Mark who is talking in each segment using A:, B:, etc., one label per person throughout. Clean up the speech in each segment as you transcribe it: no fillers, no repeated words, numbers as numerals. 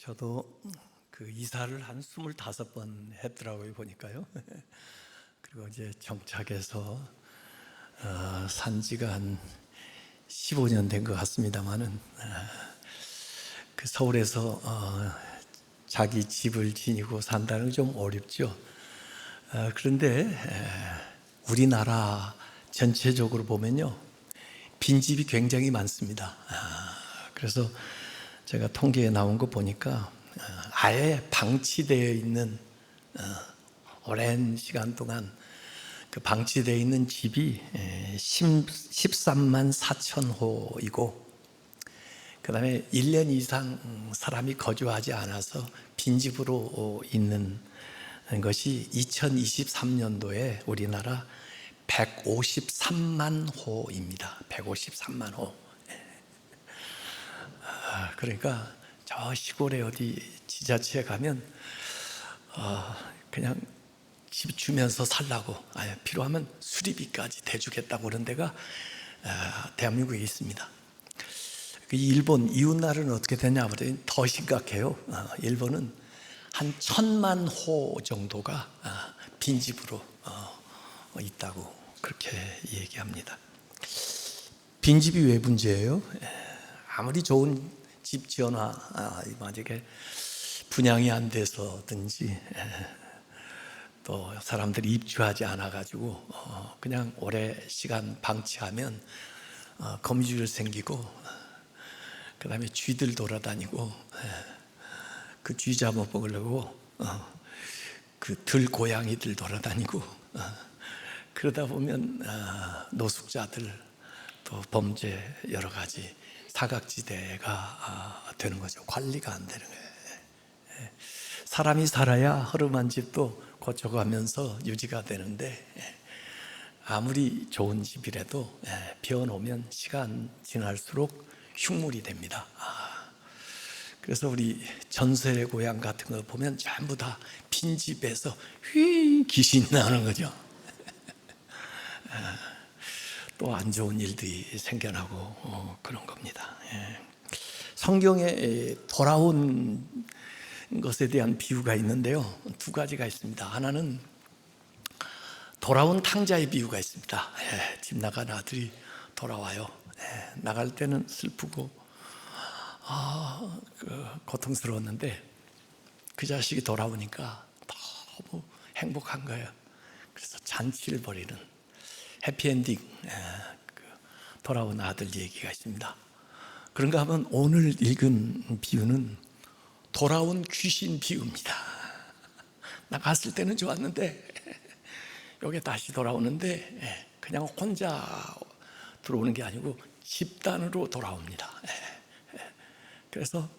A: 저도 그 이사를 한 25번 했더라고요, 보니까요. 그리고 이제 정착해서 산 지가 한 15년 된 것 같습니다만은, 그 서울에서 자기 집을 지니고 산다는 건 좀 어렵죠. 그런데 우리나라 전체적으로 보면요, 빈집이 굉장히 많습니다. 그래서 제가 통계에 나온 거 보니까 아예 방치되어 있는, 오랜 시간 동안 그 방치되어 있는 집이 13만 4천 호이고, 그 다음에 1년 이상 사람이 거주하지 않아서 빈집으로 있는 것이 2023년도에 우리나라 153만 호입니다. 153만 호. 그러니까 저 시골에 어디 지자체에 가면 그냥 집 주면서 살라고, 필요하면 수리비까지 대주겠다고 그런 데가 대한민국에 있습니다. 일본 이웃나라는 어떻게 되냐 하면 더 심각해요. 일본은 한 1,000만 호 정도가 빈집으로 있다고 그렇게 얘기합니다. 빈집이 왜 문제예요? 아무리 좋은 집 지어놔, 만약에 분양이 안 돼서든지 또 사람들이 입주하지 않아 가지고 그냥 오래 시간 방치하면 거미줄 생기고, 그 다음에 쥐들 돌아다니고, 그 쥐 잡아먹으려고 그 들고양이들 돌아다니고, 그러다 보면 노숙자들, 또 범죄, 여러 가지 사각지대가 되는 거죠. 관리가 안 되는 거예요. 사람이 살아야 허름한 집도 고쳐가면서 유지가 되는데, 아무리 좋은 집이라도 비워놓으면 시간 지날수록 흉물이 됩니다. 그래서 우리 전설의 고향 같은 거 보면 전부 다 빈집에서 귀신이 나오는 거죠. 또 안 좋은 일들이 생겨나고 그런 겁니다. 성경에 돌아온 것에 대한 비유가 있는데요, 두 가지가 있습니다. 하나는 돌아온 탕자의 비유가 있습니다. 집 나간 아들이 돌아와요. 나갈 때는 슬프고 고통스러웠는데 그 자식이 돌아오니까 너무 행복한 거예요. 그래서 잔치를 벌이는 해피엔딩, 돌아온 아들 얘기가 있습니다. 그런가 하면 오늘 읽은 비유는 돌아온 귀신 비유입니다. 나갔을 때는 좋았는데 여기 다시 돌아오는데 그냥 혼자 들어오는 게 아니고 집단으로 돌아옵니다. 그래서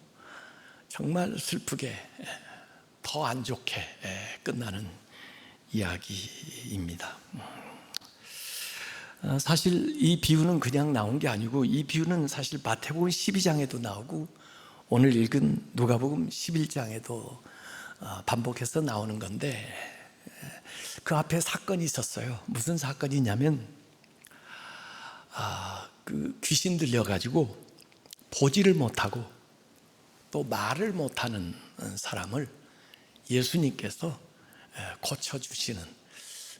A: 정말 슬프게, 더 안 좋게 끝나는 이야기입니다. 사실 이 비유는 그냥 나온 게 아니고, 이 비유는 사실 마태복음 12장에도 나오고 오늘 읽은 누가복음 11장에도 반복해서 나오는 건데, 그 앞에 사건이 있었어요. 무슨 사건이냐면 그 귀신 들려가지고 보지를 못하고 또 말을 못하는 사람을 예수님께서 고쳐주시는,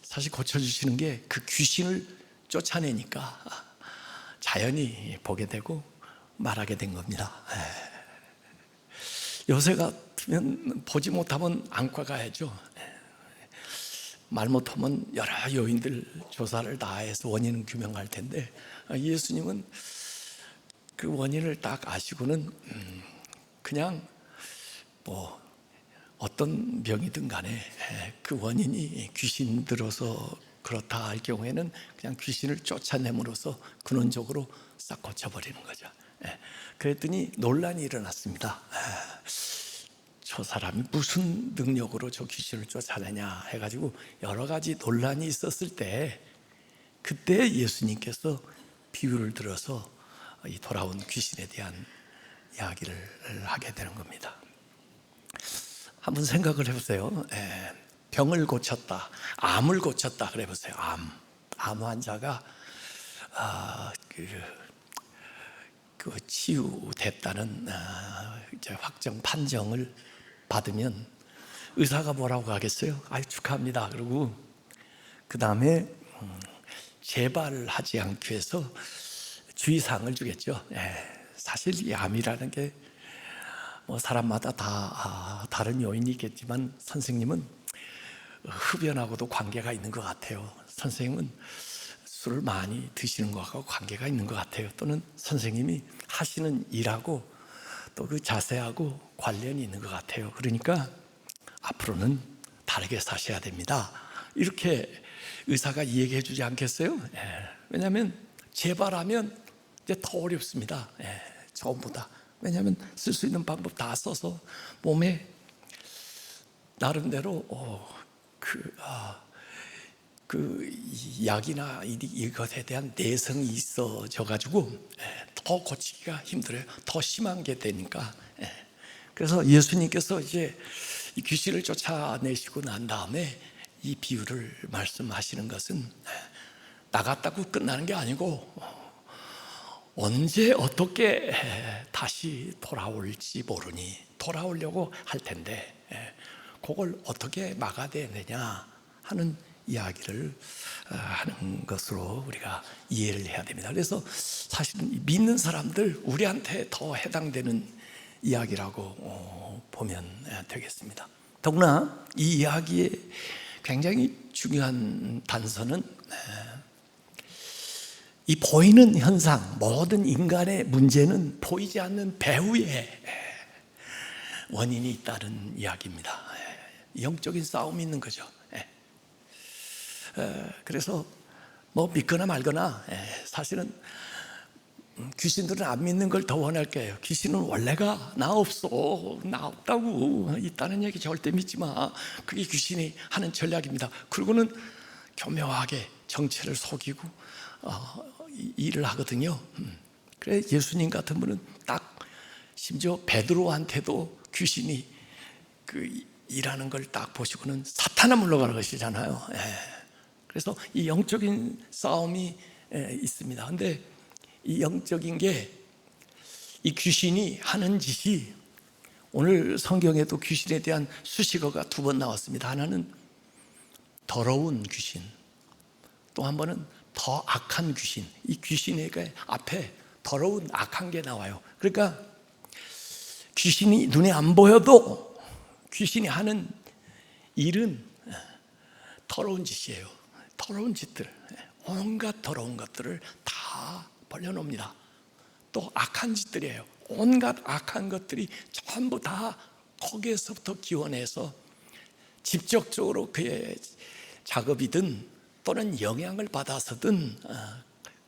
A: 사실 고쳐주시는 게 그 귀신을 쫓아내니까 자연히 보게 되고 말하게 된 겁니다. 요새 같으면 보지 못하면 안과 가야죠. 말 못하면 여러 요인들 조사를 다 해서 원인은 규명할 텐데, 예수님은 그 원인을 딱 아시고는 그냥 뭐 어떤 병이든 간에 그 원인이 귀신 들어서 그렇다 할 경우에는 그냥 귀신을 쫓아냄으로써 근원적으로 싹 고쳐버리는 거죠. 그랬더니 논란이 일어났습니다. 저 사람이 무슨 능력으로 저 귀신을 쫓아내냐 해가지고 여러 가지 논란이 있었을 때, 그때 예수님께서 비유를 들어서 이 돌아온 귀신에 대한 이야기를 하게 되는 겁니다. 한번 생각을 해보세요. 병을 고쳤다, 암을 고쳤다 그래 보세요. 암 환자가 그 그 치유됐다는 이제 확정 판정을 받으면 의사가 뭐라고 하겠어요? 아유, 축하합니다. 그리고 그 다음에 재발하지 않기 위해서 주의사항을 주겠죠. 사실 이 암이라는 게 뭐 사람마다 다 다른 요인이 있겠지만 선생님은 흡연하고도 관계가 있는 것 같아요. 선생님은 술을 많이 드시는 것하고 관계가 있는 것 같아요. 또는 선생님이 하시는 일하고 또 그 자세하고 관련이 있는 것 같아요. 그러니까 앞으로는 다르게 사셔야 됩니다. 이렇게 의사가 얘기해 주지 않겠어요? 왜냐하면 재발하면 이제 더 어렵습니다. 처음보다. 왜냐하면 쓸 수 있는 방법 다 써서 몸에 나름대로 그 약이나 이것에 대한 내성이 있어져 가지고 더 고치기가 힘들어요. 더 심한 게 되니까. 그래서 예수님께서 이제 이 귀신을 쫓아내시고 난 다음에 이 비유를 말씀하시는 것은 나갔다고 끝나는 게 아니고 언제 어떻게 다시 돌아올지 모르니 돌아오려고 할 텐데 그걸 어떻게 막아야 되느냐 하는 이야기를 하는 것으로 우리가 이해를 해야 됩니다. 그래서 사실은 믿는 사람들 우리한테 더 해당되는 이야기라고 보면 되겠습니다. 더구나 이 이야기의 굉장히 중요한 단서는 이 보이는 현상, 모든 인간의 문제는 보이지 않는 배후에 원인이 있다는 이야기입니다. 영적인 싸움이 있는 거죠. 그래서 뭐 믿거나 말거나 사실은 귀신들은 안 믿는 걸 더 원할 거예요. 귀신은 원래가 나 없어, 나 없다고, 있다는 얘기 절대 믿지 마. 그게 귀신이 하는 전략입니다. 그리고는 교묘하게 정체를 속이고 일을 하거든요. 그래 예수님 같은 분은 딱 심지어 베드로한테도 귀신이 그 일하는 걸 딱 보시고는 사탄아 물러가라 것이잖아요. 그래서 이 영적인 싸움이 있습니다. 근데 이 영적인 게 이 귀신이 하는 짓이 오늘 성경에도 귀신에 대한 수식어가 2번 나왔습니다. 하나는 더러운 귀신, 또 한 번은 더 악한 귀신. 이 귀신에게 앞에 더러운 악한 게 나와요. 그러니까 귀신이 눈에 안 보여도 귀신이 하는 일은 더러운 짓이에요. 더러운 짓들, 온갖 더러운 것들을 다 벌려놓습니다. 또 악한 짓들이에요. 온갖 악한 것들이 전부 다 거기에서부터 기원해서 직접적으로 그의 작업이든 또는 영향을 받아서든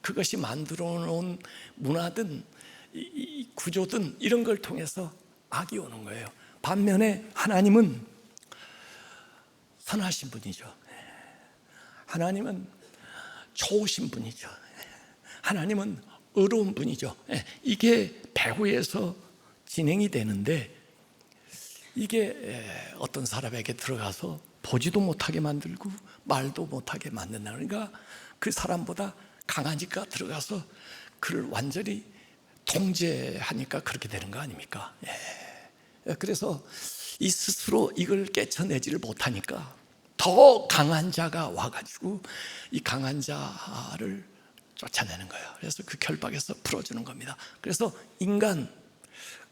A: 그것이 만들어 놓은 문화든 이 구조든 이런 걸 통해서 악이 오는 거예요. 반면에 하나님은 선하신 분이죠. 하나님은 좋으신 분이죠. 하나님은 의로운 분이죠. 이게 배후에서 진행이 되는데 이게 어떤 사람에게 들어가서 보지도 못하게 만들고 말도 못하게 만든다. 그러니까 그 사람보다 강한 이가 들어가서 그를 완전히 통제하니까 그렇게 되는 거 아닙니까? 그래서 이 스스로 이걸 깨쳐내지를 못하니까 더 강한 자가 와가지고 이 강한 자를 쫓아내는 거예요. 그래서 그 결박에서 풀어주는 겁니다. 그래서 인간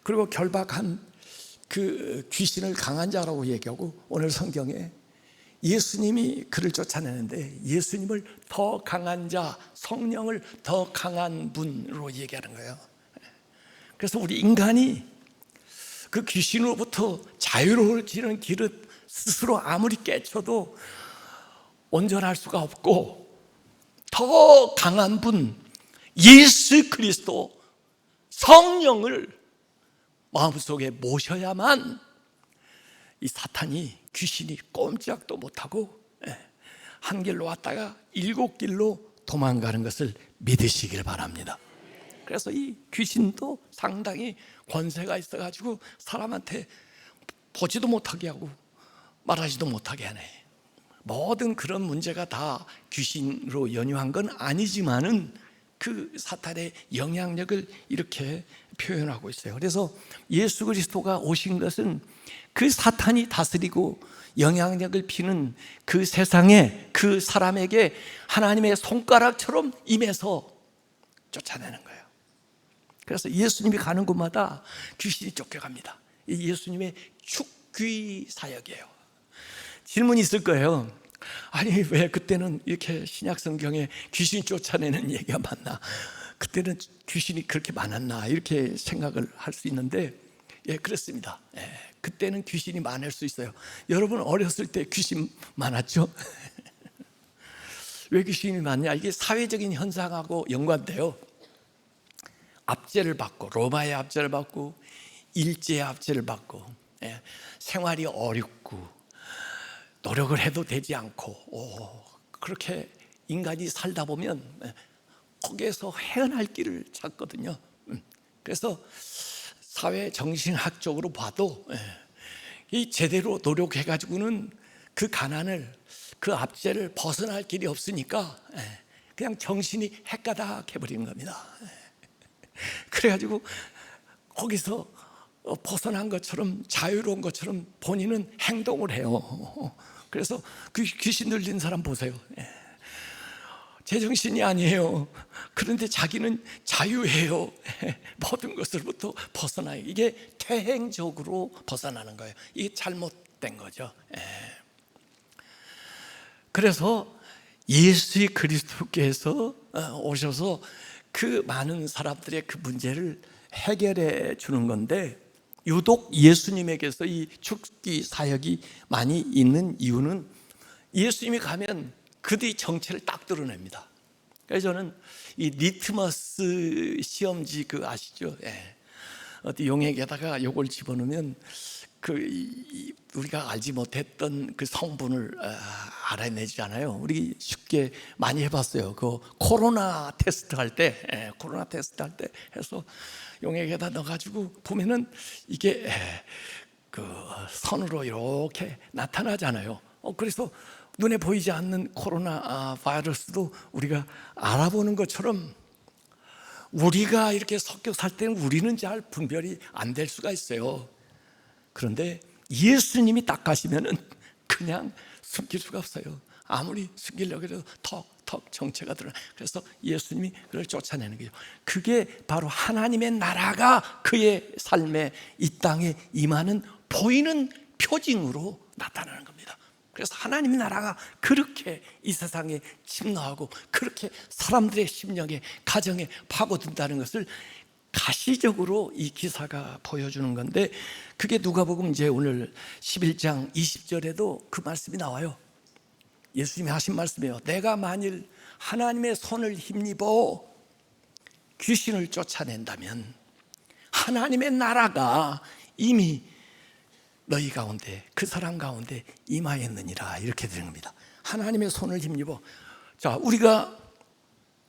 A: 그리고 결박한 그 귀신을 강한 자라고 얘기하고 오늘 성경에 예수님이 그를 쫓아내는데 예수님을 더 강한 자, 성령을 더 강한 분으로 얘기하는 거예요. 그래서 우리 인간이 그 귀신으로부터 자유로워지는 길은 스스로 아무리 깨쳐도 온전할 수가 없고 더 강한 분 예수 그리스도 성령을 마음속에 모셔야만 이 사탄이 귀신이 꼼짝도 못하고 한 길로 왔다가 7길로 도망가는 것을 믿으시길 바랍니다. 그래서 이 귀신도 상당히 권세가 있어가지고 사람한테 보지도 못하게 하고 말하지도 못하게 하네. 모든 그런 문제가 다 귀신으로 연유한 건 아니지만은 그 사탄의 영향력을 이렇게 표현하고 있어요. 그래서 예수 그리스도가 오신 것은 그 사탄이 다스리고 영향력을 피는 그 세상에 그 사람에게 하나님의 손가락처럼 임해서 쫓아내는 거예요. 그래서 예수님이 가는 곳마다 귀신이 쫓겨갑니다. 이 예수님의 축귀 사역이에요. 질문이 있을 거예요. 아니 왜 그때는 이렇게 신약 성경에 귀신 쫓아내는 얘기가 많나? 그때는 귀신이 그렇게 많았나? 이렇게 생각을 할 수 있는데, 예, 그렇습니다. 예, 그때는 귀신이 많을 수 있어요. 여러분 어렸을 때 귀신 많았죠? 왜 귀신이 많냐? 이게 사회적인 현상하고 연관돼요. 압제를 받고, 로마의 압제를 받고, 일제의 압제를 받고, 예, 생활이 어렵고 노력을 해도 되지 않고, 그렇게 인간이 살다 보면 거기에서 헤어날 길을 찾거든요. 그래서 사회 정신학적으로 봐도 이 제대로 노력해가지고는 그 가난을, 그 압제를 벗어날 길이 없으니까 그냥 정신이 헷가닥 해버리는 겁니다. 그래가지고 거기서 벗어난 것처럼, 자유로운 것처럼 본인은 행동을 해요. 그래서 귀신 들린 사람 보세요. 제정신이 아니에요. 그런데 자기는 자유해요. 모든 것으로부터 벗어나요. 이게 퇴행적으로 벗어나는 거예요. 이게 잘못된 거죠. 그래서 예수 그리스도께서 오셔서 그 많은 사람들의 그 문제를 해결해 주는 건데, 유독 예수님에게서 이 축기 사역이 많이 있는 이유는 예수님이 가면 그들의 정체를 딱 드러냅니다. 그래서 저는 이 리트머스 시험지 그 아시죠? 어디 용액에다가 요걸 집어넣으면 우리가 알지 못했던 그 성분을 알아내잖아요. 우리 쉽게 많이 해봤어요. 그 코로나 테스트 할 때, 해서 용액에다 넣어가지고 보면은 이게 그 선으로 이렇게 나타나잖아요. 그래서 눈에 보이지 않는 코로나 바이러스도 우리가 알아보는 것처럼, 우리가 이렇게 섞여 살 때는 우리는 잘 분별이 안 될 수가 있어요. 그런데 예수님이 딱 가시면은 그냥 숨길 수가 없어요. 아무리 숨기려고 해도 턱 정체가 드러나. 그래서 예수님이 그걸 쫓아내는 거예요. 그게 바로 하나님의 나라가 그의 삶에, 이 땅에 임하는 보이는 표징으로 나타나는 겁니다. 그래서 하나님의 나라가 그렇게 이 세상에 침노하고 그렇게 사람들의 심령에, 가정에 파고든다는 것을 가시적으로 이 기사가 보여주는 건데, 그게 누가복음 이제 오늘 11장 20절에도 그 말씀이 나와요. 예수님이 하신 말씀이에요. 내가 만일 하나님의 손을 힘입어 귀신을 쫓아낸다면 하나님의 나라가 이미 너희 가운데, 그 사람 가운데 임하였느니라, 이렇게 되는 겁니다. 하나님의 손을 힘입어. 자, 우리가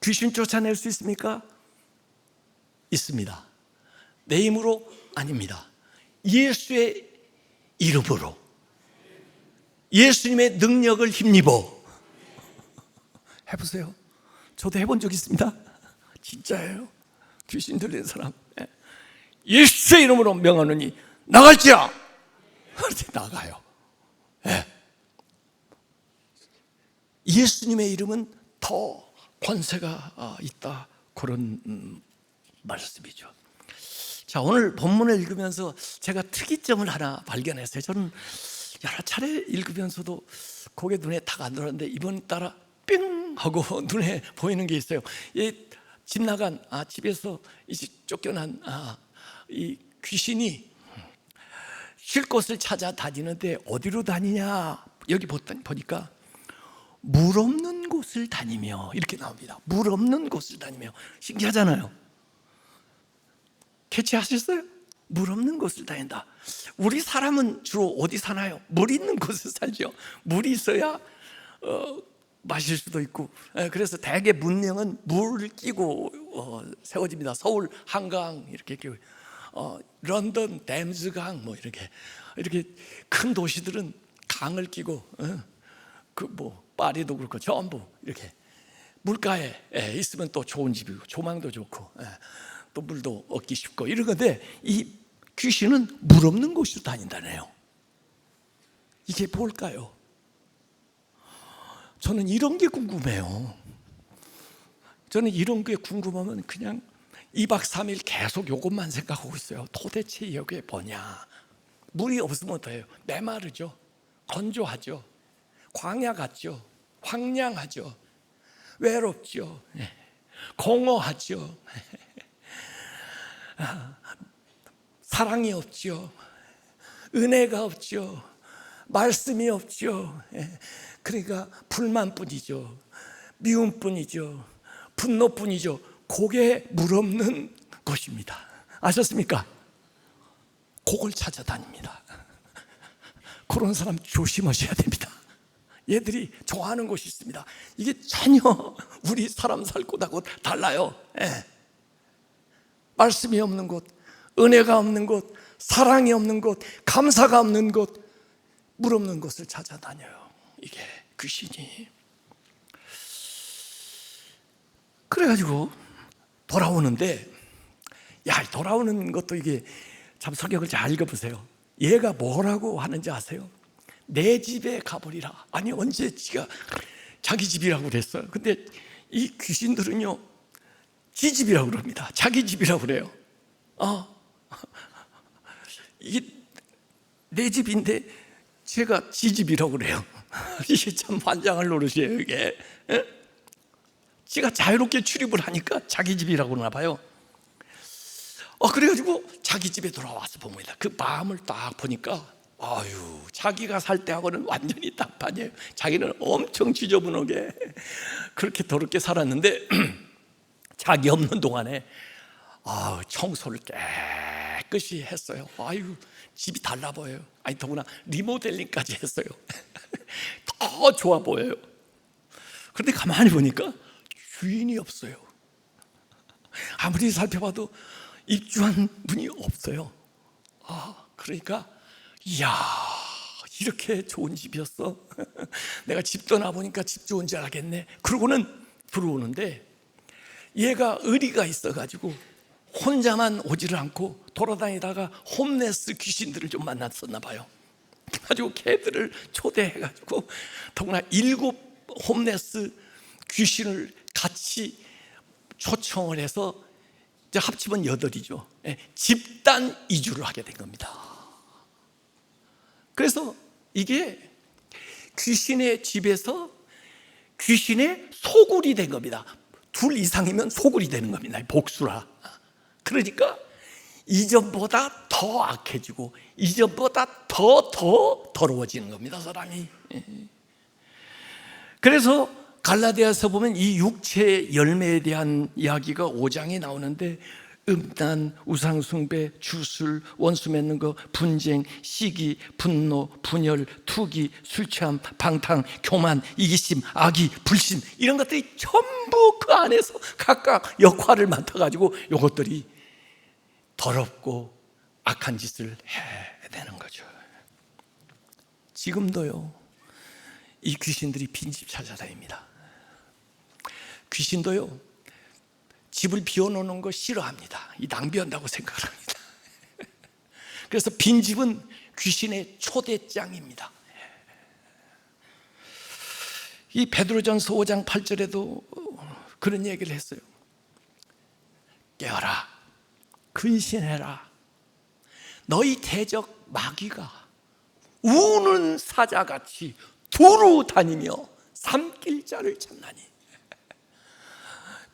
A: 귀신 쫓아낼 수 있습니까? 있습니다. 내 힘으로 아닙니다. 예수의 이름으로, 예수님의 능력을 힘입어 해보세요. 저도 해본 적 있습니다. 진짜예요. 귀신 들린 사람, 예수의 이름으로 명하노니 나갈지라, 그렇게 나가요. 예수님의 이름은 더 권세가 있다, 그런 말씀이죠. 자, 오늘 본문을 읽으면서 제가 특이점을 하나 발견했어요. 저는 여러 차례 읽으면서도 그게 눈에 딱 안 들어왔는데, 이번 따라 삥 하고 눈에 보이는 게 있어요. 집 나간, 집에서 이제 쫓겨난 이 귀신이 쉴 곳을 찾아 다니는데 어디로 다니냐, 여기 보니까 물 없는 곳을 다니며, 이렇게 나옵니다. 물 없는 곳을 다니며. 신기하잖아요. 캐치하셨어요? 물 없는 곳을 다닌다. 우리 사람은 주로 어디 사나요? 물 있는 곳에 살죠. 물이 있어야 마실 수도 있고. 그래서 대개 문명은 물을 끼고 세워집니다. 서울 한강 이렇게 끼고, 런던 댐스강 뭐 이렇게 큰 도시들은 강을 끼고, 파리도 그렇고 전부 이렇게 물가에 있으면 또 좋은 집이고 조망도 좋고 또 물도 얻기 쉽고 이런 건데, 이 귀신은 물 없는 곳으로 다닌다네요. 이게 뭘까요? 저는 이런 게 궁금해요. 저는 이런 게 궁금하면 그냥 2박 3일 계속 이것만 생각하고 있어요. 도대체 이게 뭐냐? 물이 없으면 어때요? 메마르죠. 건조하죠. 광야 같죠. 황량하죠. 외롭죠. 공허하죠. 사랑이 없죠. 은혜가 없죠. 말씀이 없죠. 그러니까 불만뿐이죠. 미움뿐이죠. 분노뿐이죠. 그게 물 없는 곳입니다. 아셨습니까? 그걸 찾아다닙니다. 그런 사람 조심하셔야 됩니다. 얘들이 좋아하는 곳이 있습니다. 이게 전혀 우리 사람 살 곳하고 달라요. 말씀이 없는 곳, 은혜가 없는 곳, 사랑이 없는 곳, 감사가 없는 곳, 물 없는 곳을 찾아다녀요. 이게 귀신이. 그래가지고 돌아오는데, 돌아오는 것도 이게 참 성경을 잘 읽어보세요. 얘가 뭐라고 하는지 아세요? 내 집에 가버리라. 아니, 언제 지가 자기 집이라고 그랬어요? 근데 이 귀신들은요, 지 집이라고 그럽니다. 자기 집이라고 그래요. 이게 내 집인데 제가 지 집이라고 그래요. 이게 참 환장할 노릇이에요, 이게. 지가 자유롭게 출입을 하니까 자기 집이라고 그러나 봐요. 그래가지고 자기 집에 돌아와서 봅니다. 그 마음을 딱 보니까, 자기가 살 때하고는 완전히 딴판이에요. 자기는 엄청 지저분하게 그렇게 더럽게 살았는데 자기 없는 동안에 청소를 깨끗이 했어요. 집이 달라 보여요. 더구나 리모델링까지 했어요. 더 좋아 보여요. 그런데 가만히 보니까 주인이 없어요. 아무리 살펴봐도 입주한 분이 없어요. 그러니까 이야, 이렇게 좋은 집이었어. 내가 집 떠나보니까 집 좋은 줄 알겠네. 그러고는 들어오는데, 얘가 의리가 있어가지고 혼자만 오지를 않고 돌아다니다가 홈레스 귀신들을 좀 만났었나 봐요. 가지고 걔들을 초대해가지고, 더구나 7 홈레스 귀신을 같이 초청을 해서 이제 합치면 8이죠. 집단 이주를 하게 된 겁니다. 그래서 이게 귀신의 집에서 귀신의 소굴이 된 겁니다. 2 이상이면 소굴이 되는 겁니다. 복수라. 그러니까 이전보다 더 악해지고 이전보다 더 더러워지는 겁니다, 사람이. 그래서 갈라디아서 보면 이 육체의 열매에 대한 이야기가 5장에 나오는데, 음란, 우상숭배, 주술, 원수 맺는 거, 분쟁, 시기, 분노, 분열, 투기, 술취함, 방탕, 교만, 이기심, 악의, 불신, 이런 것들이 전부 그 안에서 각각 역할을 맡아가지고 이것들이 더럽고 악한 짓을 해야 되는 거죠. 지금도요, 이 귀신들이 빈집 찾아다닙니다. 귀신도요, 집을 비워놓는 거 싫어합니다. 이 낭비한다고 생각을 합니다. 그래서 빈집은 귀신의 초대장입니다. 이 베드로전서 5장 8절에도 그런 얘기를 했어요. 깨어라, 근신해라. 너희 대적 마귀가 우는 사자같이 두루 다니며 삼킬 자를 찾나니.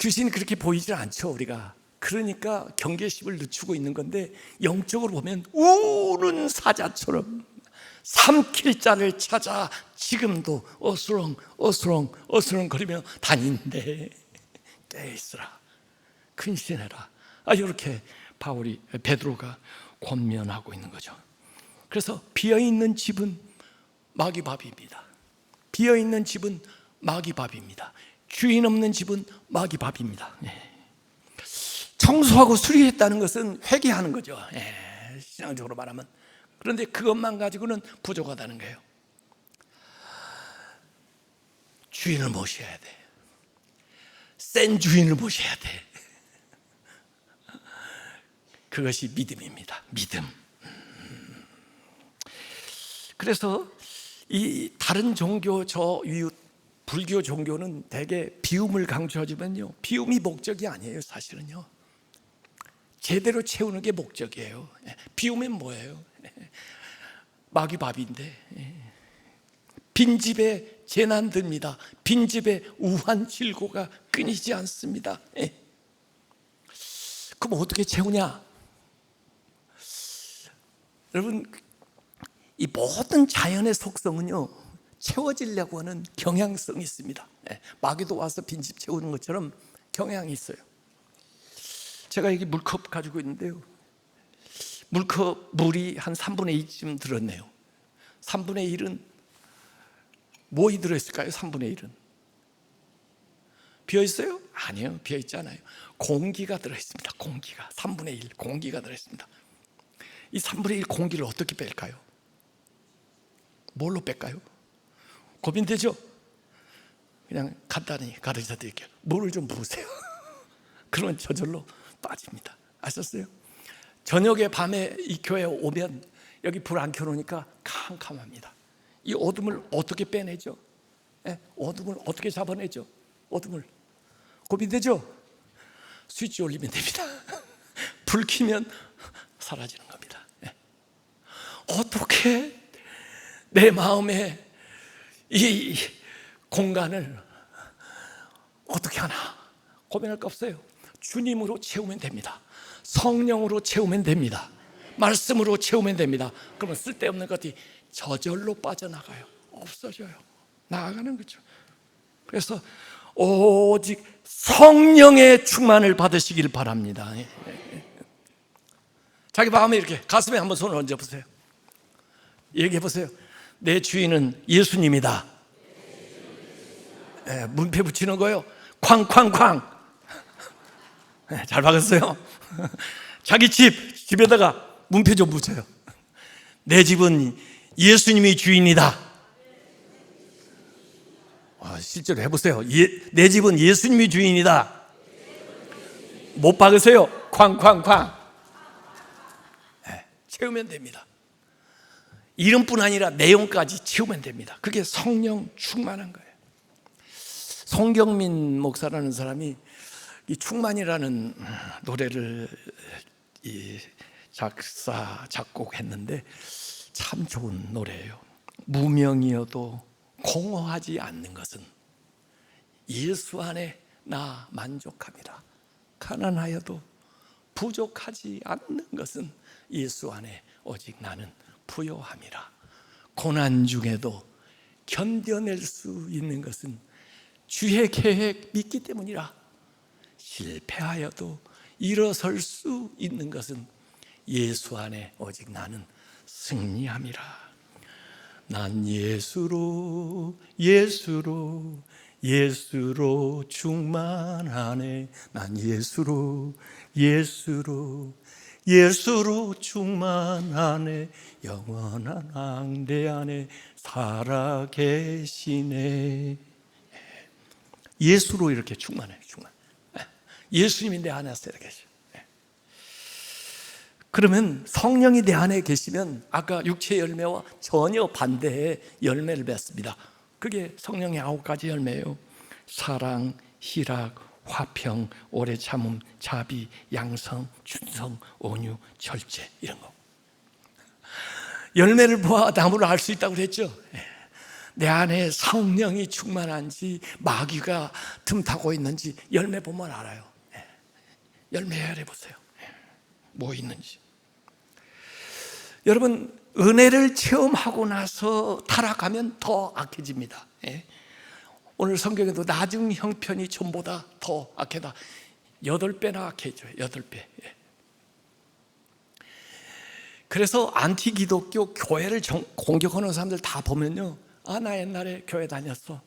A: 귀신이 그렇게 보이질 않죠, 우리가. 그러니까 경계심을 늦추고 있는 건데, 영적으로 보면 우는 사자처럼 삼킬 자를 찾아 지금도 어스렁 거리며 다니는데 깨있으라, 근신해라. 이렇게 베드로가 권면하고 있는 거죠. 그래서 비어있는 집은 마귀밥입니다. 비어있는 집은 마귀밥입니다. 주인 없는 집은 마귀밥입니다. 청소하고 수리했다는 것은 회개하는 거죠. 신앙적으로 말하면. 그런데 그것만 가지고는 부족하다는 거예요. 주인을 모셔야 돼. 센 주인을 모셔야 돼. 그것이 믿음입니다. 믿음. 그래서 이 다른 종교, 저 이웃 불교 종교는 대개 비움을 강조하지만요, 비움이 목적이 아니에요. 사실은요, 제대로 채우는 게 목적이에요. 비우면 뭐예요? 마귀밥인데. 빈집에 재난 듭니다. 빈집에 우환질고가 끊이지 않습니다. 그럼 어떻게 채우냐? 여러분, 이 모든 자연의 속성은요, 채워지려고 하는 경향성이 있습니다. 마귀도 와서 빈집 채우는 것처럼 경향이 있어요. 제가 여기 물컵 가지고 있는데요, 물컵 물이 한 3분의 2쯤 들었네요. 3분의 1은 뭐이 들어있을까요? 3분의 1은 비어있어요? 아니요, 비어있지 않아요. 공기가 들어있습니다. 공기가 3분의 1 공기가 들어있습니다. 이 3분의 1 공기를 어떻게 뺄까요? 뭘로 뺄까요? 고민되죠? 그냥 간단히 가르쳐 드릴게요. 물을 좀 부으세요. 그러면 저절로 빠집니다. 아셨어요? 저녁에 밤에 이 교회에 오면 여기 불 안 켜놓으니까 캄캄합니다. 이 어둠을 어떻게 빼내죠? 어둠을 어떻게 잡아내죠? 어둠을 고민되죠? 스위치 올리면 됩니다. 불 켜면 사라지는 겁니다. 어떻게 내 마음에 이 공간을 어떻게 하나 고민할 거 없어요. 주님으로 채우면 됩니다. 성령으로 채우면 됩니다. 말씀으로 채우면 됩니다. 그러면 쓸데없는 것이 저절로 빠져나가요. 없어져요. 나아가는 거죠. 그래서 오직 성령의 충만을 받으시길 바랍니다. 자기 마음에 이렇게 가슴에 한번 손을 얹어보세요. 얘기해보세요. 내 주인은 예수님이다. 문패 붙이는 거요. 쾅쾅쾅. 잘 박았어요. 자기 집에다가 문패 좀 붙여요. 내 집은 예수님이 주인이다. 실제로 해보세요. 내 집은 예수님이 주인이다. 못 박으세요. 쾅쾅쾅. 채우면 됩니다. 이름뿐 아니라 내용까지 채우면 됩니다. 그게 성령 충만한 거예요. 송경민 목사라는 사람이 이 충만이라는 노래를 작곡했는데 참 좋은 노래예요. 무명이어도 공허하지 않는 것은 예수 안에 나 만족함이라. 가난하여도 부족하지 않는 것은 예수 안에 오직 나는 부요함이라. 고난 중에도 견뎌낼 수 있는 것은 주의 계획 믿기 때문이라. 실패하여도 일어설 수 있는 것은 예수 안에 오직 나는 승리함이라. 난 예수로 충만하네. 난 예수로 충만하네. 영원한 앙대 안에 살아계시네. 예수로 이렇게 충만해요. 예수님이 내 안에 살아계셔. 그러면 성령이 내 안에 계시면 아까 육체의 열매와 전혀 반대의 열매를 맺습니다. 그게 성령의 9가지 열매예요. 사랑, 희락, 화평, 오래 참음, 자비, 양성, 준성, 온유, 절제, 이런 거. 열매를 보아 나무를 알 수 있다고 그랬죠. 내 안에 성령이 충만한지 마귀가 틈타고 있는지 열매 보면 알아요. 열매 해보세요. 뭐 있는지. 여러분, 은혜를 체험하고 나서 타락하면 더 악해집니다. 오늘 성경에도 나중 형편이 전보다 더 악하다. 8배나 악해져요. 8배. 그래서 안티 기독교 교회를 공격하는 사람들 다 보면요, 나 옛날에 교회 다녔어.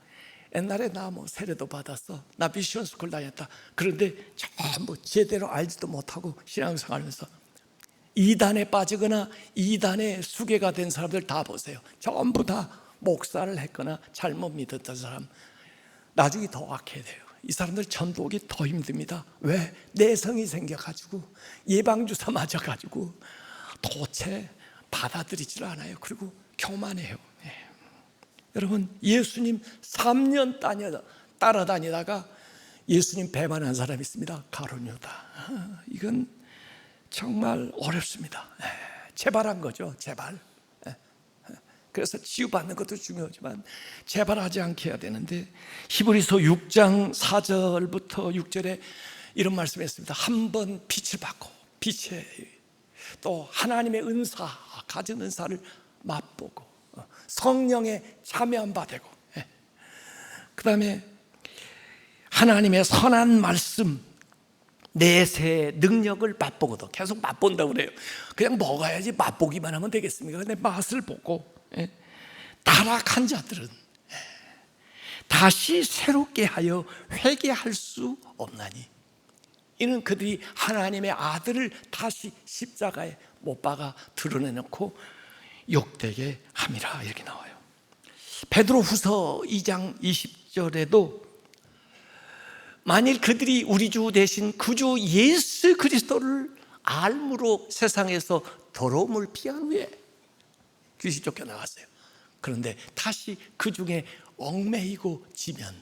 A: 옛날에 나 세례도 받았어. 나 미션 스쿨 다녔다. 그런데 전부 제대로 알지도 못하고 신앙생활하면서 이단에 빠지거나 이단에 수괴가 된 사람들 다 보세요. 전부 다 목사를 했거나 잘못 믿었던 사람, 나중에 더 악해야 돼요. 이 사람들 전도하기 더 힘듭니다. 왜? 내성이 생겨가지고 예방주사 맞아가지고 도체 받아들이질 않아요. 그리고 교만해요. 여러분, 예수님 3년 따라다니다가 예수님 배반한 사람이 있습니다. 가룟 유다. 이건 정말 어렵습니다. 재발한 거죠. 재발. 그래서 치유받는 것도 중요하지만 재발하지 않게 해야 되는데, 히브리서 6장 4절부터 6절에 이런 말씀했습니다. 한번 빛을 받고 빛의 또 하나님의 은사, 가진 은사를 맛보고 성령에 참여한 바 되고, 그 다음에 하나님의 선한 말씀, 내세 능력을 맛보고도, 계속 맛본다고 그래요. 그냥 먹어야지 맛보기만 하면 되겠습니까? 근데 맛을 보고, 타락한 자들은 다시 새롭게 하여 회개할 수 없나니, 이는 그들이 하나님의 아들을 다시 십자가에 못 박아 드러내놓고 욕되게 함이라, 이렇게 나와요. 베드로후서 2장 20절에도 만일 그들이 우리 주 대신 구주 예수 그리스도를 알므로 세상에서 더러움을 피한 후에 귀신 쫓겨나갔어요. 그런데 다시 그 중에 얽매이고 지면,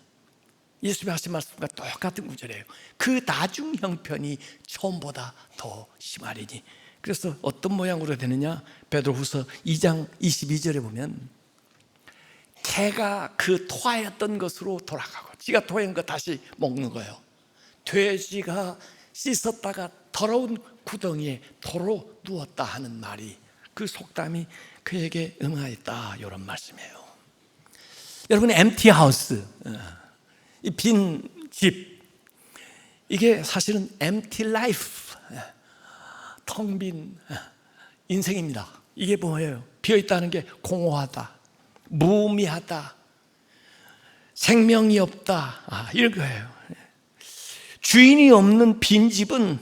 A: 예수님이 하신 말씀과 똑같은 구절이에요. 그 나중 형편이 처음보다 더 심하리니. 그래서 어떤 모양으로 되느냐, 베드로후서 2장 22절에 보면 개가 그 토하였던 것으로 돌아가고, 지가 토한 거 다시 먹는 거예요. 돼지가 씻었다가 더러운 구덩이에 도로 누웠다 하는 말이, 그 속담이 그에게 응하였다, 이런 말씀이에요. 여러분, empty house, 이 빈 집, 이게 사실은 empty life, 텅 빈 인생입니다. 이게 뭐예요? 비어있다는 게 공허하다, 무의미하다, 생명이 없다, 이런 거예요. 주인이 없는 빈집은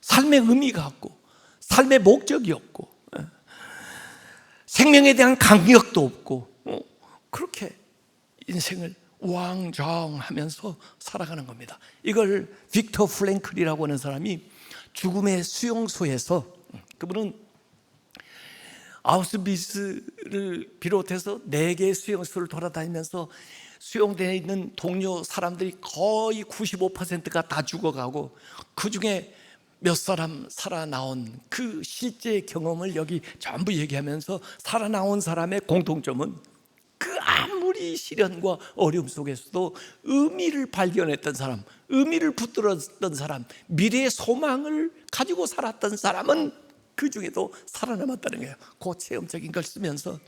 A: 삶의 의미가 없고 삶의 목적이 없고 생명에 대한 감격도 없고, 그렇게 인생을 우왕좌왕하면서 살아가는 겁니다. 이걸 빅터 프랭클이라고 하는 사람이 죽음의 수용소에서, 그분은 아우슈비츠를 비롯해서 4개의 수용소를 돌아다니면서 수용되어 있는 동료 사람들이 거의 95%가 다 죽어가고, 그 중에 몇 사람 살아나온 그 실제 경험을 여기 전부 얘기하면서, 살아나온 사람의 공통점은 그 아무리 시련과 어려움 속에서도 의미를 발견했던 사람, 의미를 붙들었던 사람, 미래의 소망을 가지고 살았던 사람은 그 중에도 살아남았다는 거예요. 그 체험적인 걸 쓰면서.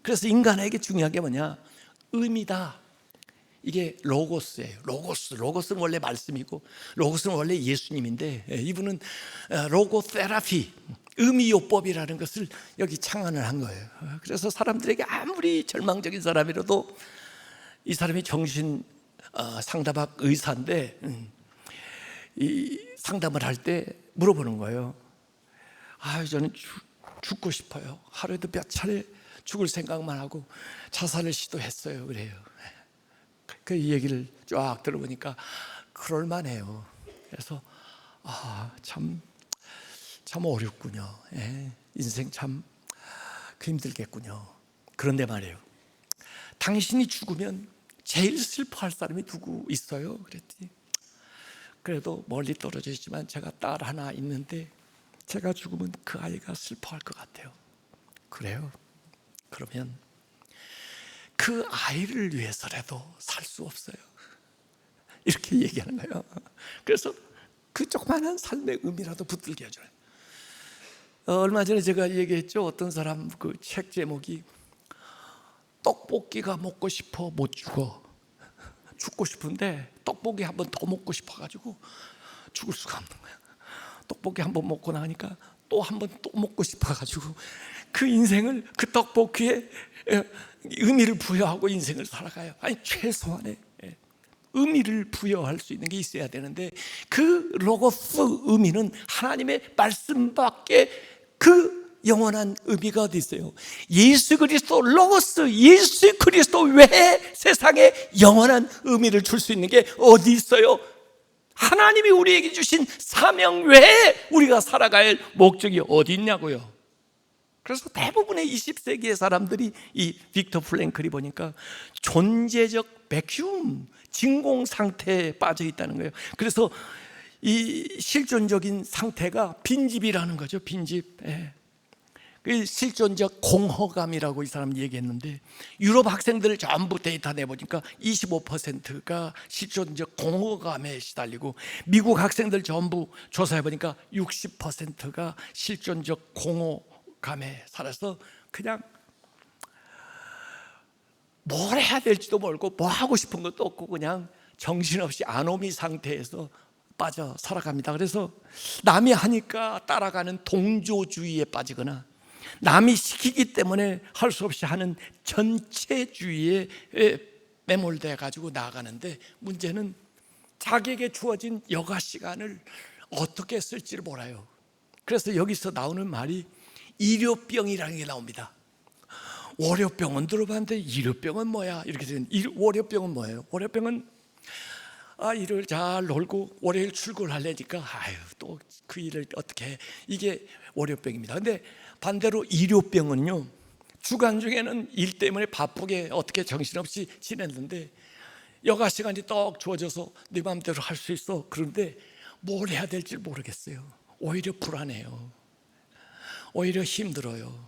A: 그래서 인간에게 중요한 게 뭐냐? 의미다. 이게 로고스예요. 로고스는 원래 말씀이고, 로고스는 원래 예수님인데, 이분은 로고 테라피, 의미요법이라는 것을 여기 창안을 한 거예요. 그래서 사람들에게 아무리 절망적인 사람이라도, 이 사람이 정신 상담학 의사인데, 이 상담을 할 때 물어보는 거예요. 저는 죽고 싶어요. 하루에도 몇 차례 죽을 생각만 하고 자살을 시도했어요. 그래요. 그 얘기를 쫙 들어보니까 그럴만해요. 그래서 참 어렵군요. 인생 참 힘들겠군요. 그런데 말이에요, 당신이 죽으면 제일 슬퍼할 사람이 누구 있어요? 그랬더니, 그래도 멀리 떨어져 있지만 제가 딸 하나 있는데 제가 죽으면 그 아이가 슬퍼할 것 같아요. 그래요? 그러면 그 아이를 위해서라도 살 수 없어요. 이렇게 얘기하는 거예요. 그래서 그 조그마한 삶의 의미라도 붙들게 해줘요. 얼마 전에 제가 얘기했죠. 어떤 사람 그 책 제목이 떡볶이가 먹고 싶어 못 죽어. 죽고 싶은데 떡볶이 한 번 더 먹고 싶어가지고 죽을 수가 없는 거야. 떡볶이 한 번 먹고 나니까 또 한 번 또 먹고 싶어가지고 그 인생을 그 떡볶이에 의미를 부여하고 인생을 살아가요. 아니, 최소한의 의미를 부여할 수 있는 게 있어야 되는데, 그 로고스 의미는 하나님의 말씀밖에 그 영원한 의미가 어디 있어요? 예수 그리스도 로고스, 예수 그리스도 외에 세상에 영원한 의미를 줄 수 있는 게 어디 있어요? 하나님이 우리에게 주신 사명 외에 우리가 살아갈 목적이 어디 있냐고요. 그래서 대부분의 20세기의 사람들이 이 빅터 프랭클이 보니까 존재적 백큐움, 진공 상태에 빠져 있다는 거예요. 그래서 이 실존적인 상태가 빈집이라는 거죠. 빈집. 그 실존적 공허감이라고 이 사람이 얘기했는데, 유럽 학생들을 전부 데이터 내보니까 25%가 실존적 공허감에 시달리고, 미국 학생들 전부 조사해보니까 60%가 실존적 공허감에 살아서 그냥 뭘 해야 될지도 모르고 뭐 하고 싶은 것도 없고 그냥 정신없이 아노미 상태에서 빠져 살아갑니다. 그래서 남이 하니까 따라가는 동조주의에 빠지거나, 남이 시키기 때문에 할 수 없이 하는 전체주의에 매몰돼 가지고 나아가는데, 문제는 자기에게 주어진 여가 시간을 어떻게 쓸지를 몰라요. 그래서 여기서 나오는 말이 일요병이라는 게 나옵니다. 월요병은 들어봤는데 일요병은 뭐야? 이렇게 되는, 월요병은 뭐예요? 월요병은 일요일 잘 놀고 월요일 출근하려니까 또 그 일을 어떻게 해. 이게 월요병입니다. 근데 반대로 일요병은요, 주간 중에는 일 때문에 바쁘게 어떻게 정신없이 지냈는데 여가 시간이 떡 주어져서 네 마음대로 할 수 있어. 그런데 뭘 해야 될지 모르겠어요. 오히려 불안해요. 오히려 힘들어요.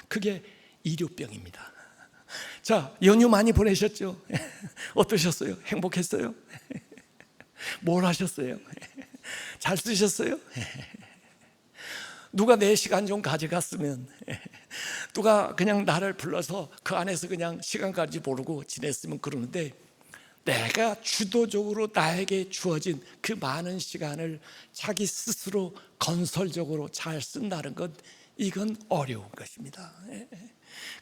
A: 그게 일요병입니다. 자, 연휴 많이 보내셨죠? 어떠셨어요? 행복했어요? 뭘 하셨어요? 잘 쓰셨어요? 누가 내 시간 좀 가져갔으면, 누가 그냥 나를 불러서 그 안에서 그냥 시간 가지 모르고 지냈으면 그러는데, 내가 주도적으로 나에게 주어진 그 많은 시간을 자기 스스로 건설적으로 잘 쓴다는 것, 이건 어려운 것입니다.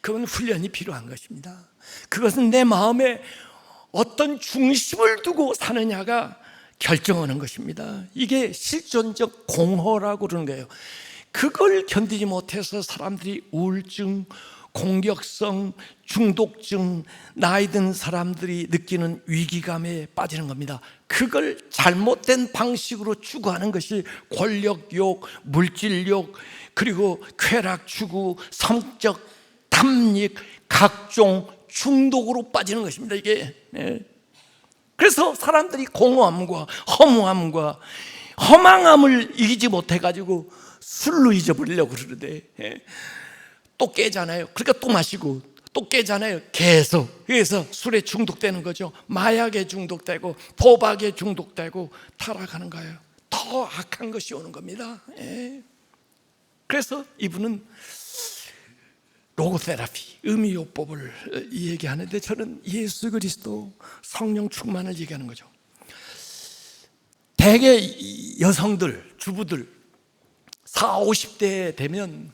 A: 그건 훈련이 필요한 것입니다. 그것은 내 마음에 어떤 중심을 두고 사느냐가 결정하는 것입니다. 이게 실존적 공허라고 그러는 거예요. 그걸 견디지 못해서 사람들이 우울증, 공격성, 중독증, 나이 든 사람들이 느끼는 위기감에 빠지는 겁니다. 그걸 잘못된 방식으로 추구하는 것이 권력욕, 물질욕, 그리고 쾌락 추구, 성적 탐닉, 각종 중독으로 빠지는 것입니다. 이게. 그래서 사람들이 공허함과 허무함과 허망함을 이기지 못해가지고 술로 잊어버리려고 그러는데, 또 깨잖아요. 그러니까 또 마시고 또 깨잖아요. 계속. 그래서 술에 중독되는 거죠. 마약에 중독되고 도박에 중독되고 타락하는 거예요. 더 악한 것이 오는 겁니다. 그래서 이분은 로고테라피, 의미요법을 얘기하는데, 저는 예수 그리스도 성령 충만을 얘기하는 거죠. 대개 여성들, 주부들 40, 50대 되면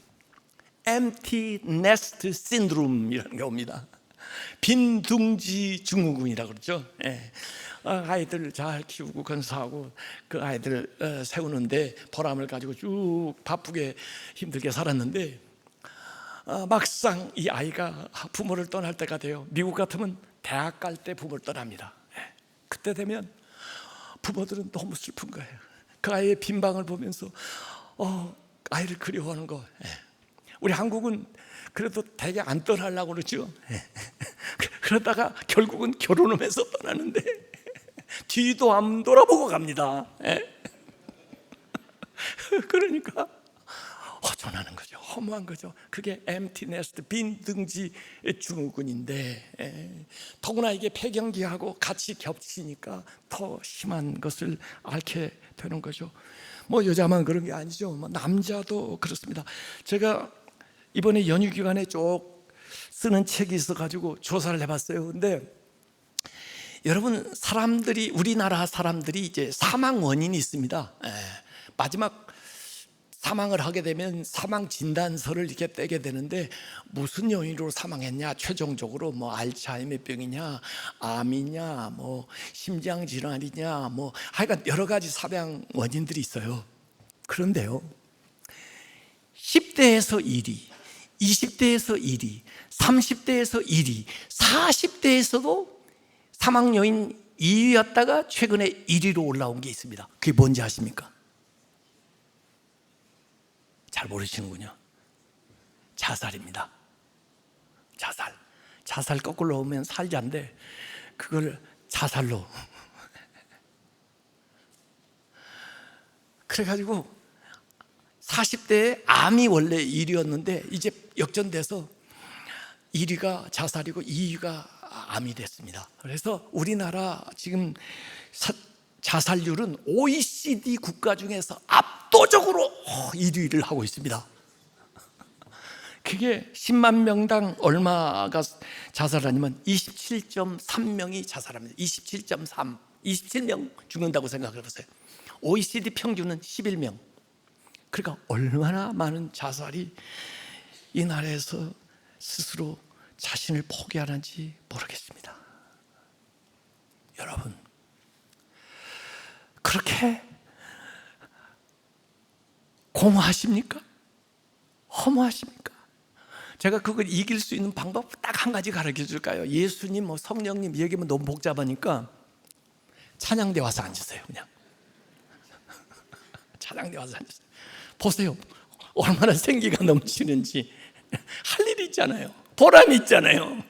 A: empty nest syndrome이라는 게 옵니다. 빈둥지 증후군이라고 그러죠. 아이들 잘 키우고 건사하고 그 아이들 세우는데 보람을 가지고 쭉 바쁘게 힘들게 살았는데, 막상 이 아이가 부모를 떠날 때가 돼요. 미국 같으면 대학 갈 때 부모를 떠납니다. 그때 되면 부모들은 너무 슬픈 거예요. 그 아이의 빈 방을 보면서 아이를 그리워하는 거. 우리 한국은 그래도 되게 안 떠나려고 그러죠. 그러다가 결국은 결혼하면서 떠나는데 뒤도 안 돌아보고 갑니다. 그러니까 허전하는 거죠. 허무한 거죠. 그게 empty nest, 빈둥지 증후군인데, 더구나 이게 폐경기하고 같이 겹치니까 더 심한 것을 앓게 되는 거죠. 뭐 여자만 그런 게 아니죠. 뭐 남자도 그렇습니다. 제가 이번에 연휴 기간에 쭉 쓰는 책이 있어가지고 조사를 해봤어요. 근데 여러분, 사람들이, 우리나라 사람들이 이제 사망 원인이 있습니다. 마지막 사망을 하게 되면 사망 진단서를 이렇게 떼게 되는데, 무슨 요인으로 사망했냐, 최종적으로 뭐 알츠하이머병이냐, 암이냐, 뭐 심장 질환이냐, 뭐 하여간 여러 가지 사망 원인들이 있어요. 그런데요, 10대에서 1위, 20대에서 1위, 30대에서 1위, 40대에서도 사망 요인 2위였다가 최근에 1위로 올라온 게 있습니다. 그게 뭔지 아십니까? 잘 모르시는군요. 자살입니다. 자살 거꾸로 오면 살자인데 그걸 자살로. 그래가지고 40대에 암이 원래 1위였는데 이제 역전돼서 1위가 자살이고 2위가 암이 됐습니다. 그래서 우리나라 지금 자살률은 OECD 국가 중에서 압도적으로 1위를 하고 있습니다. 그게 10만 명당 얼마가 자살하냐면 27.3명이 자살합니다. 27.3, 27명 죽는다고 생각해 보세요. OECD 평균은 11명. 그러니까 얼마나 많은 자살이 이 나라에서 스스로 자신을 포기하는지 모르겠습니다. 여러분, 그렇게 공허하십니까? 허무하십니까? 제가 그걸 이길 수 있는 방법 딱 한 가지 가르쳐 줄까요? 예수님, 성령님 얘기하면 너무 복잡하니까 찬양대 와서 앉으세요. 그냥 찬양대 와서 앉으세요. 보세요, 얼마나 생기가 넘치는지. 할 일이 있잖아요. 보람이 있잖아요.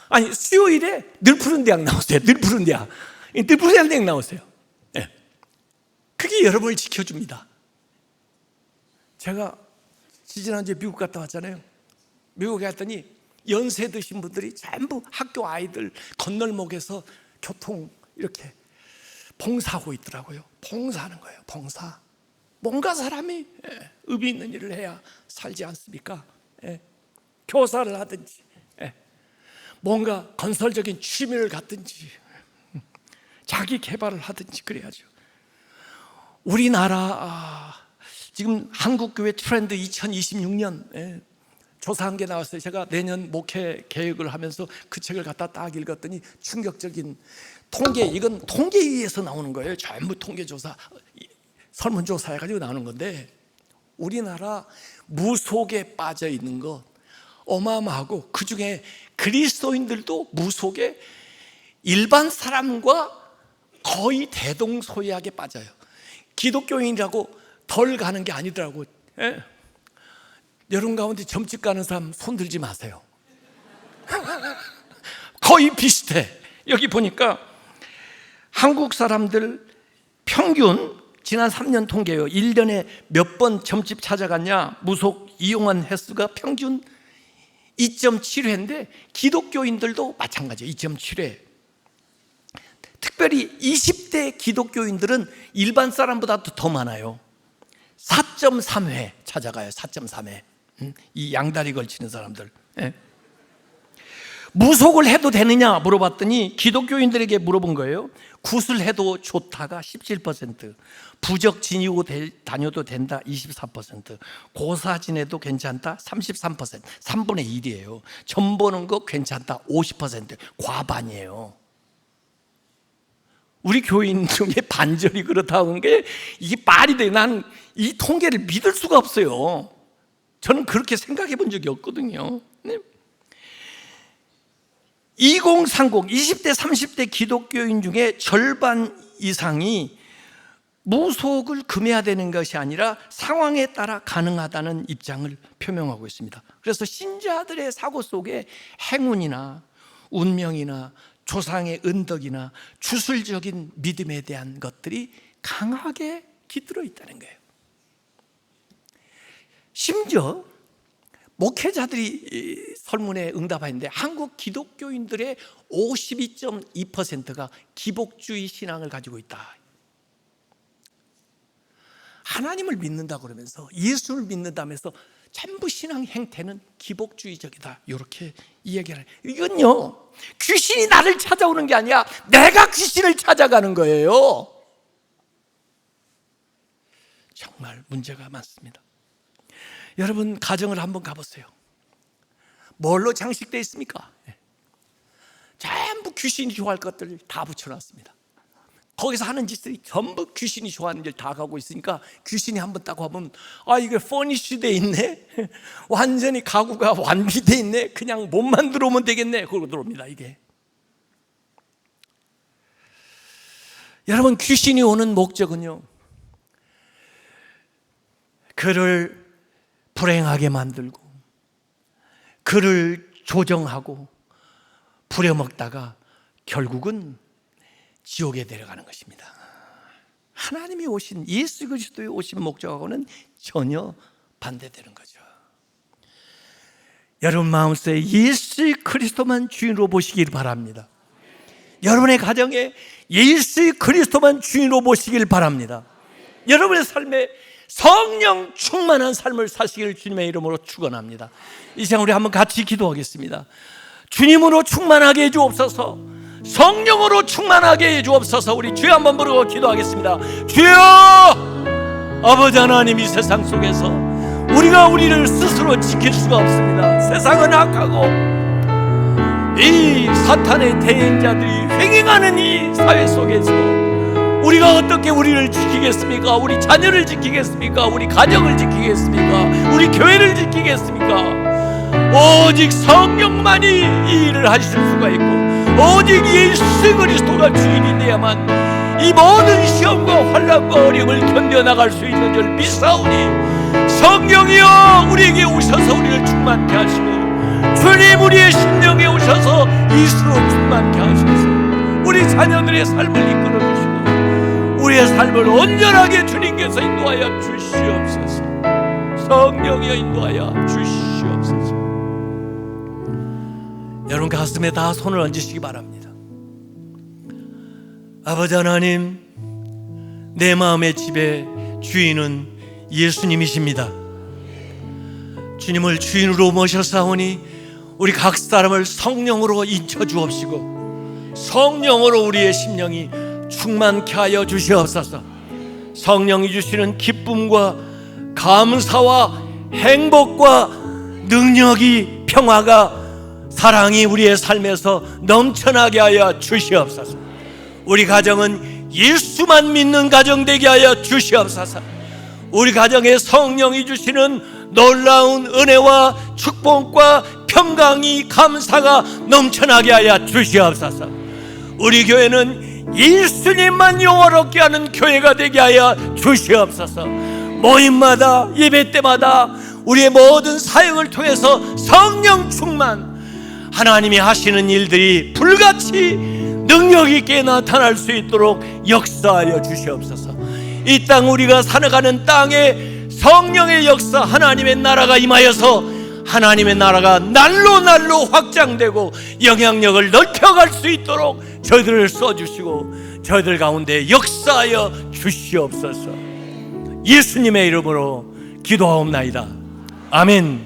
A: 아니, 수요일에 늘 푸른 대학 나오세요. 늘 푸른 대학 나오세요. 네. 그게 여러분을 지켜줍니다. 제가 지지난주에 미국 갔다 왔잖아요. 미국에 갔더니 연세 드신 분들이 전부 학교 아이들 건널목에서 교통 이렇게 봉사하고 있더라고요. 봉사하는 거예요. 봉사. 뭔가 사람이 의미 있는 일을 해야 살지 않습니까? 교사를 하든지 뭔가 건설적인 취미를 갖든지 자기 개발을 하든지 그래야죠. 우리나라 지금 한국교회 트렌드 2026년 조사한 게 나왔어요. 제가 내년 목회 계획을 하면서 그 책을 갖다 딱 읽었더니 충격적인 통계, 이건 통계에 의해서 나오는 거예요. 전부 통계조사, 설문조사 해가지고 나오는 건데 우리나라 무속에 빠져 있는 것 어마어마하고, 그 중에 그리스도인들도 무속에 일반 사람과 거의 대동소이하게 빠져요. 기독교인이라고 덜 가는 게 아니더라고. 여러분 가운데 점집 가는 사람 손 들지 마세요. 거의 비슷해. 여기 보니까 한국 사람들 평균 지난 3년 통계예요. 1년에 몇 번 점집 찾아갔냐, 무속 이용한 횟수가 평균 2.7회인데 기독교인들도 마찬가지예요. 2.7회. 특별히 20대 기독교인들은 일반 사람보다 더 많아요. 4.3회 찾아가요. 4.3회. 이 양다리 걸치는 사람들. 무속을 해도 되느냐 물어봤더니 기독교인들에게 물어본 거예요. 구슬해도 좋다가 17%, 부적 지니고 다녀도 된다 24%, 고사 지내도 괜찮다 33%, 3분의 1이에요. 점 보는 거 괜찮다 50%, 과반이에요. 우리 교인 중에 반절이 그렇다고 하는 게 이게 말이 돼. 나는 이 통계를 믿을 수가 없어요. 저는 그렇게 생각해 본 적이 없거든요. 2030, 20대, 30대 기독교인 중에 절반 이상이 무속을 금해야 되는 것이 아니라 상황에 따라 가능하다는 입장을 표명하고 있습니다. 그래서 신자들의 사고 속에 행운이나 운명이나 조상의 은덕이나 주술적인 믿음에 대한 것들이 강하게 깃들어 있다는 거예요. 심지어 목회자들이 설문에 응답하는데 한국 기독교인들의 52.2%가 기복주의 신앙을 가지고 있다. 하나님을 믿는다 그러면서, 예수를 믿는다면서 전부 신앙 행태는 기복주의적이다, 이렇게 이야기를 해요. 이건요, 귀신이 나를 찾아오는 게 아니라 내가 귀신을 찾아가는 거예요. 정말 문제가 많습니다. 여러분 가정을 한번 가보세요. 뭘로 장식되어 있습니까? 전부 귀신이 좋아할 것들 다 붙여놨습니다. 거기서 하는 짓들이 전부 귀신이 좋아하는 일 다 가고 있으니까 귀신이 한번 딱 와보면 이게 퍼니쉬돼 있네, 완전히 가구가 완비돼 있네, 그냥 몸만 들어오면 되겠네, 그러고 들어옵니다. 이게 여러분, 귀신이 오는 목적은요, 그를 불행하게 만들고 그를 조정하고 부려먹다가 결국은 지옥에 데려가는 것입니다. 하나님이 오신, 예수 그리스도의 오신 목적하고는 전혀 반대되는 거죠. 여러분 마음속에 예수 그리스도만 주인으로 보시길 바랍니다. 여러분의 가정에 예수 그리스도만 주인으로 보시길 바랍니다. 여러분의 삶에 성령 충만한 삶을 사시길 주님의 이름으로 축원합니다. 이 시간 우리 한번 같이 기도하겠습니다. 주님으로 충만하게 해주옵소서, 성령으로 충만하게 해주옵소서. 우리 주여 한번 부르고 기도하겠습니다. 주여! 아버지 하나님, 이 세상 속에서 우리가 우리를 스스로 지킬 수가 없습니다. 세상은 악하고 이 사탄의 대행자들이 횡행하는 이 사회 속에서 우리가 어떻게 우리를 지키겠습니까? 우리 자녀를 지키겠습니까? 우리 가정을 지키겠습니까? 우리 교회를 지키겠습니까? 오직 성령만이 이 일을 하실 수가 있고, 오직 예수 그리스도가 주인이 되야만 이 모든 시험과 환난과 어려움을 견뎌나갈 수 있는 줄 믿사오니, 성령이여 우리에게 오셔서 우리를 충만케 하시고, 주님 우리의 심령에 오셔서 이수로 충만케 하셔서 우리 자녀들의 삶을 이끌어 주시고 우리의 삶을 온전하게 주님께서 인도하여 주시옵소서. 성령이여 인도하여 주시옵소서. 여러분 가슴에 다 손을 얹으시기 바랍니다. 아버지 하나님, 내 마음의 집의 주인은 예수님이십니다. 주님을 주인으로 모셔사오니 우리 각 사람을 성령으로 인쳐 주옵시고 성령으로 우리의 심령이 충만케 하여 주시옵소서. 성령이 주시는 기쁨과 감사와 행복과 능력이, 평화가, 사랑이 우리의 삶에서 넘쳐나게 하여 주시옵소서. 우리 가정은 예수만 믿는 가정 되게 하여 주시옵소서. 우리 가정에 성령이 주시는 놀라운 은혜와 축복과 평강이, 감사가 넘쳐나게 하여 주시옵소서. 우리 교회는 예수님만 영화롭게 하는 교회가 되게 하여 주시옵소서. 모임마다, 예배 때마다 우리의 모든 사역을 통해서 성령 충만, 하나님이 하시는 일들이 불같이 능력 있게 나타날 수 있도록 역사하여 주시옵소서. 이 땅, 우리가 살아가는 땅에 성령의 역사, 하나님의 나라가 임하여서 하나님의 나라가 날로 날로 확장되고 영향력을 넓혀갈 수 있도록 저희들을 써주시고 저희들 가운데 역사하여 주시옵소서. 예수님의 이름으로 기도하옵나이다. 아멘.